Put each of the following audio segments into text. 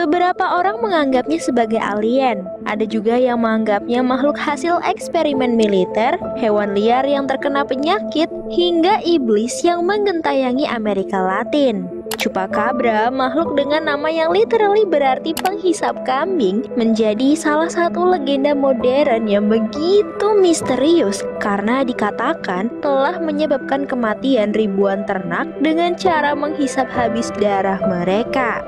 Beberapa orang menganggapnya sebagai alien. Ada juga yang menganggapnya makhluk hasil eksperimen militer, hewan liar yang terkena penyakit, hingga iblis yang menggentayangi Amerika Latin. Chupacabra, makhluk dengan nama yang literally berarti penghisap kambing, menjadi salah satu legenda modern yang begitu misterius karena dikatakan telah menyebabkan kematian ribuan ternak dengan cara menghisap habis darah mereka.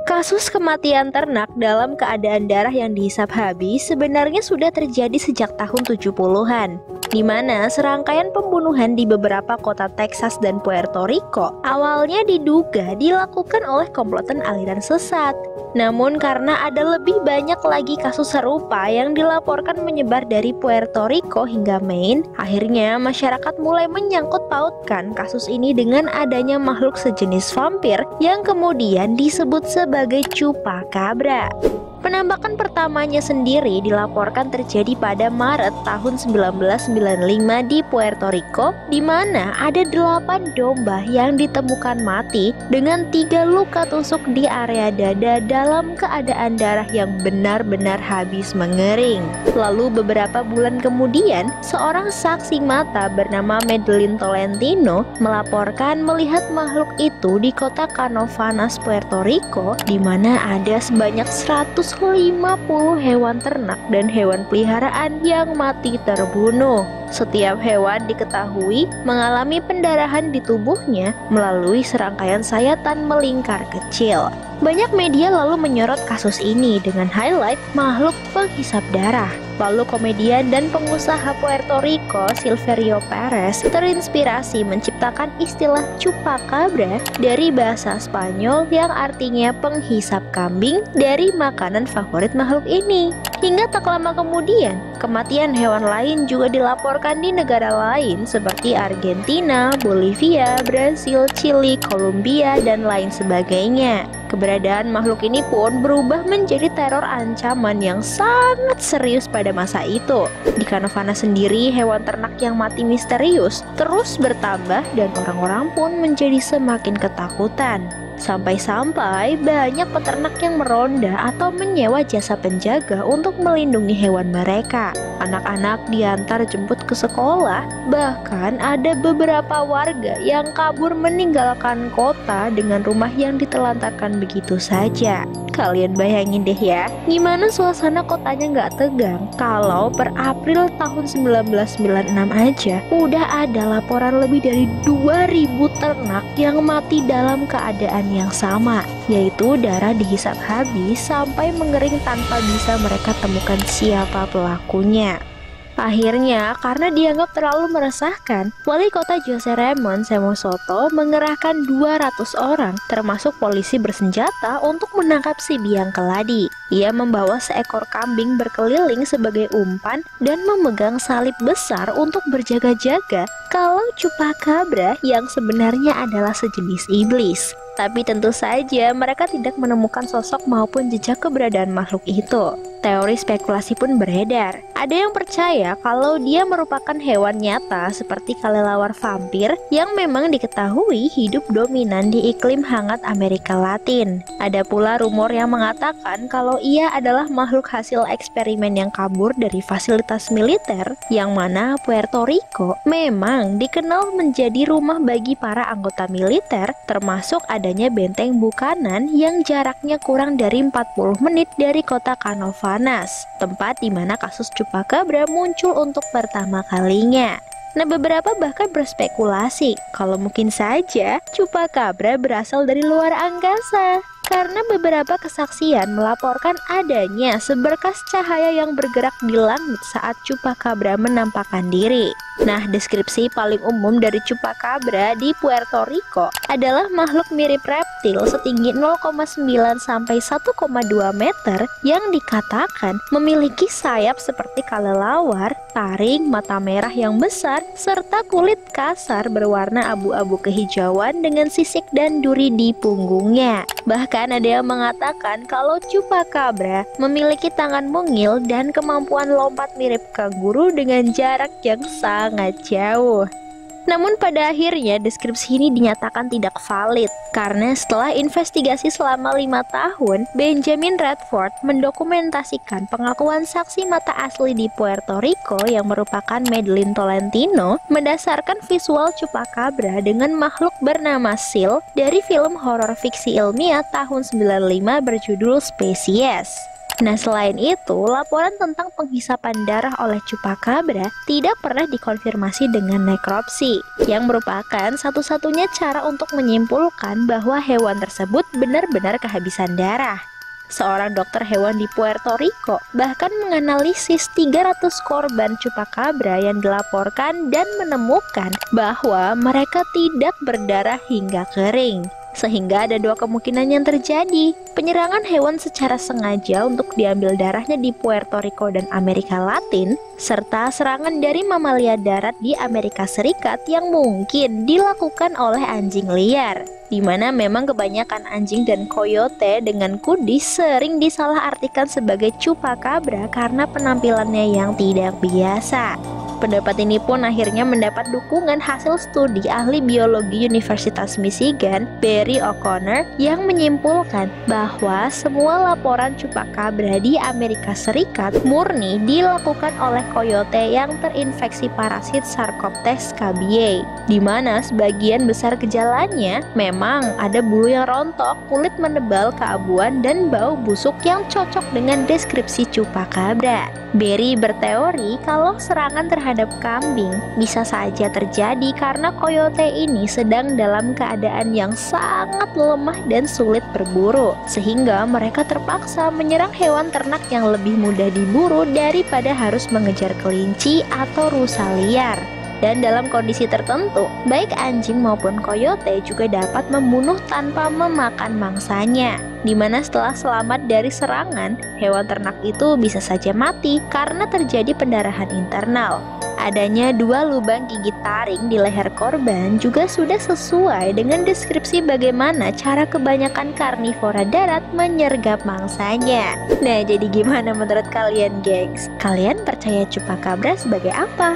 Kasus kematian ternak dalam keadaan darah yang dihisap habis sebenarnya sudah terjadi sejak tahun 70-an, di mana serangkaian pembunuhan di beberapa kota Texas dan Puerto Rico awalnya diduga dilakukan oleh komplotan aliran sesat. Namun karena ada lebih banyak lagi kasus serupa yang dilaporkan menyebar dari Puerto Rico hingga Maine, akhirnya masyarakat mulai menyangkut pautkan kasus ini dengan adanya makhluk sejenis vampir yang kemudian disebut sebagai Chupacabra. Penampakan pertamanya sendiri dilaporkan terjadi pada Maret tahun 1995 di Puerto Rico, di mana ada 8 domba yang ditemukan mati dengan 3 luka tusuk di area dada dalam keadaan darah yang benar-benar habis mengering. Lalu beberapa bulan kemudian, seorang saksi mata bernama Madeline Tolentino melaporkan melihat makhluk itu di kota Canovanas, Puerto Rico, di mana ada sebanyak 150 hewan ternak dan hewan peliharaan yang mati terbunuh. Setiap hewan diketahui mengalami pendarahan di tubuhnya melalui serangkaian sayatan melingkar kecil. Banyak media lalu menyorot kasus ini dengan highlight makhluk penghisap darah. Lalu komedian dan pengusaha Puerto Rico Silverio Perez terinspirasi menciptakan istilah Chupacabra dari bahasa Spanyol yang artinya penghisap kambing dari makanan favorit makhluk ini. Hingga tak lama kemudian, kematian hewan lain juga dilaporkan di negara lain seperti Argentina, Bolivia, Brasil, Chili, Kolombia, dan lain sebagainya. Keberadaan makhluk ini pun berubah menjadi teror ancaman yang sangat serius pada masa itu. Di Canovanas sendiri, hewan ternak yang mati misterius terus bertambah dan orang-orang pun menjadi semakin ketakutan. Sampai-sampai banyak peternak yang meronda atau menyewa jasa penjaga untuk melindungi hewan mereka. Anak-anak diantar jemput ke sekolah, bahkan ada beberapa warga yang kabur meninggalkan kota dengan rumah yang ditelantarkan begitu saja. Kalian bayangin deh ya, gimana suasana kotanya nggak tegang kalau per April tahun 1996 aja udah ada laporan lebih dari 2000 ternak yang mati dalam keadaan yang sama, yaitu darah dihisap habis sampai mengering tanpa bisa mereka temukan siapa pelakunya. Akhirnya, karena dianggap terlalu meresahkan, wali kota Jose Ramon Semosoto mengerahkan 200 orang, termasuk polisi bersenjata untuk menangkap si biang keladi. Ia membawa seekor kambing berkeliling sebagai umpan dan memegang salib besar untuk berjaga-jaga kalau Chupacabra yang sebenarnya adalah sejenis iblis. Tapi tentu saja mereka tidak menemukan sosok maupun jejak keberadaan makhluk itu. Teori spekulasi pun beredar. Ada yang percaya kalau dia merupakan hewan nyata seperti kelelawar vampir yang memang diketahui hidup dominan di iklim hangat Amerika Latin. Ada pula rumor yang mengatakan kalau ia adalah makhluk hasil eksperimen yang kabur dari fasilitas militer, yang mana Puerto Rico memang dikenal menjadi rumah bagi para anggota militer, termasuk adanya benteng Buchanan yang jaraknya kurang dari 40 menit dari kota Canovanas, tempat di mana kasus Chupacabra muncul untuk pertama kalinya. Nah, beberapa bahkan berspekulasi kalau mungkin saja Chupacabra berasal dari luar angkasa, karena beberapa kesaksian melaporkan adanya seberkas cahaya yang bergerak di langit saat Chupacabra menampakkan diri. Nah, deskripsi paling umum dari Chupacabra di Puerto Rico adalah makhluk mirip reptil setinggi 0,9 sampai 1,2 meter yang dikatakan memiliki sayap seperti kelelawar, taring, mata merah yang besar, serta kulit kasar berwarna abu-abu kehijauan dengan sisik dan duri di punggungnya. Bahkan ada yang mengatakan kalau Chupacabra memiliki tangan mungil dan kemampuan lompat mirip kanguru dengan jarak yang sangat jauh. Namun pada akhirnya deskripsi ini dinyatakan tidak valid karena setelah investigasi selama 5 tahun, Benjamin Radford mendokumentasikan pengakuan saksi mata asli di Puerto Rico yang merupakan Madeline Tolentino mendasarkan visual Chupacabra dengan makhluk bernama Seal dari film horor fiksi ilmiah tahun 95 berjudul Species. Nah, selain itu, laporan tentang penghisapan darah oleh Chupacabra tidak pernah dikonfirmasi dengan nekropsi, yang merupakan satu-satunya cara untuk menyimpulkan bahwa hewan tersebut benar-benar kehabisan darah. Seorang dokter hewan di Puerto Rico bahkan menganalisis 300 korban Chupacabra yang dilaporkan dan menemukan bahwa mereka tidak berdarah hingga kering. Sehingga ada dua kemungkinan yang terjadi, penyerangan hewan secara sengaja untuk diambil darahnya di Puerto Rico dan Amerika Latin, serta serangan dari mamalia darat di Amerika Serikat yang mungkin dilakukan oleh anjing liar, di mana memang kebanyakan anjing dan coyote dengan kudis sering disalahartikan sebagai Chupacabra karena penampilannya yang tidak biasa. Pendapat ini pun akhirnya mendapat dukungan hasil studi ahli biologi Universitas Michigan, Barry O'Connor, yang menyimpulkan bahwa semua laporan Chupacabra di Amerika Serikat murni dilakukan oleh coyote yang terinfeksi parasit Sarcoptes scabiei, di mana sebagian besar gejalanya memang ada bulu yang rontok, kulit menebal keabuan, dan bau busuk yang cocok dengan deskripsi Chupacabra. Barry berteori kalau serangan terhadap kambing bisa saja terjadi karena coyote ini sedang dalam keadaan yang sangat lemah dan sulit berburu, sehingga mereka terpaksa menyerang hewan ternak yang lebih mudah diburu daripada harus mengejar kelinci atau rusa liar. Dan dalam kondisi tertentu, baik anjing maupun coyote juga dapat membunuh tanpa memakan mangsanya, di mana setelah selamat dari serangan, hewan ternak itu bisa saja mati karena terjadi pendarahan internal. Adanya 2 lubang gigit taring di leher korban juga sudah sesuai dengan deskripsi bagaimana cara kebanyakan karnivora darat menyergap mangsanya. Nah, jadi gimana menurut kalian, gengs? Kalian percaya Chupacabra sebagai apa?